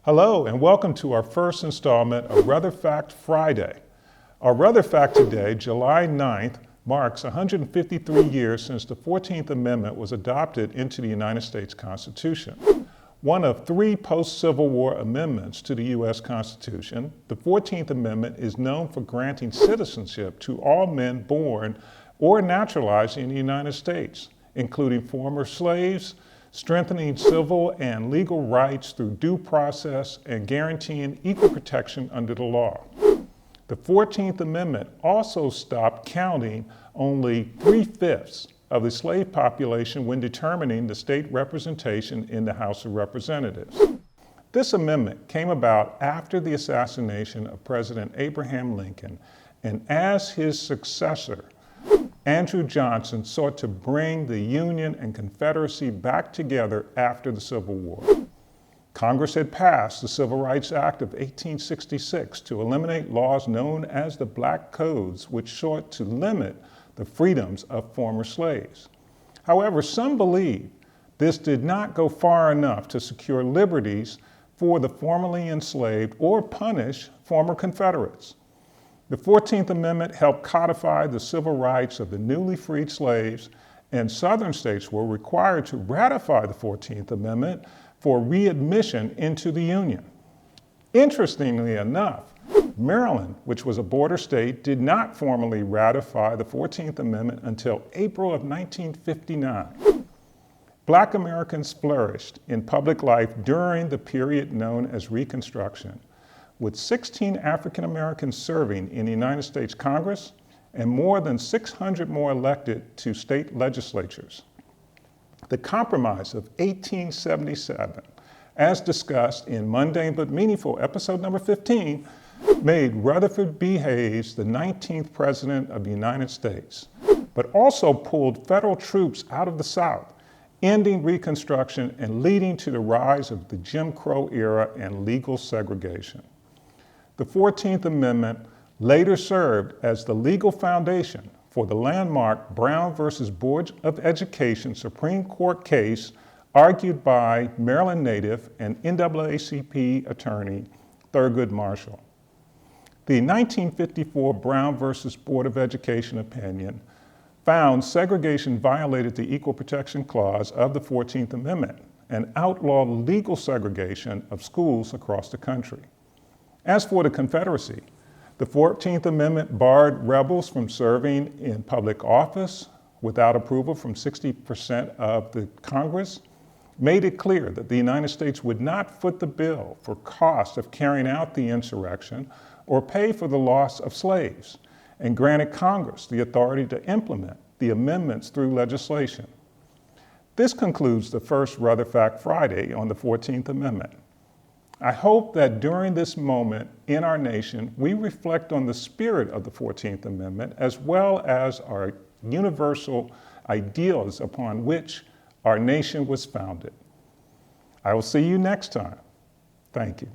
Hello and welcome to our first installment of Rutherford Friday. Our Rutherford today, July 9th, marks 153 years since the 14th Amendment was adopted into the United States Constitution. One of three post-Civil War amendments to the U.S. Constitution, the 14th Amendment is known for granting citizenship to all men born or naturalized in the United States, including former slaves, strengthening civil and legal rights through due process, and guaranteeing equal protection under the law. The 14th Amendment also stopped counting only 3/5 of the slave population when determining the state representation in the House of Representatives. This amendment came about after the assassination of President Abraham Lincoln, and as his successor, Andrew Johnson sought to bring the Union and Confederacy back together after the Civil War. Congress had passed the Civil Rights Act of 1866 to eliminate laws known as the Black Codes, which sought to limit the freedoms of former slaves. However, some believe this did not go far enough to secure liberties for the formerly enslaved or punish former Confederates. The 14th Amendment helped codify the civil rights of the newly freed slaves, and Southern states were required to ratify the 14th Amendment for readmission into the Union. Interestingly enough, Maryland, which was a border state, did not formally ratify the 14th Amendment until April of 1959. Black Americans flourished in public life during the period known as Reconstruction, with 16 African Americans serving in the United States Congress and more than 600 more elected to state legislatures. The Compromise of 1877, as discussed in Mundane but Meaningful, episode number 15, made Rutherford B. Hayes the 19th President of the United States, but also pulled federal troops out of the South, ending Reconstruction and leading to the rise of the Jim Crow era and legal segregation. The 14th Amendment later served as the legal foundation for the landmark Brown versus Board of Education Supreme Court case argued by Maryland native and NAACP attorney Thurgood Marshall. The 1954 Brown versus Board of Education opinion found segregation violated the Equal Protection Clause of the 14th Amendment and outlawed legal segregation of schools across the country. As for the Confederacy, the 14th Amendment barred rebels from serving in public office without approval from 60% of the Congress, made it clear that the United States would not foot the bill for costs of carrying out the insurrection or pay for the loss of slaves, and granted Congress the authority to implement the amendments through legislation. This concludes the first Rutherford Friday on the 14th Amendment. I hope that during this moment in our nation, we reflect on the spirit of the 14th Amendment as well as our universal ideals upon which our nation was founded. I will see you next time. Thank you.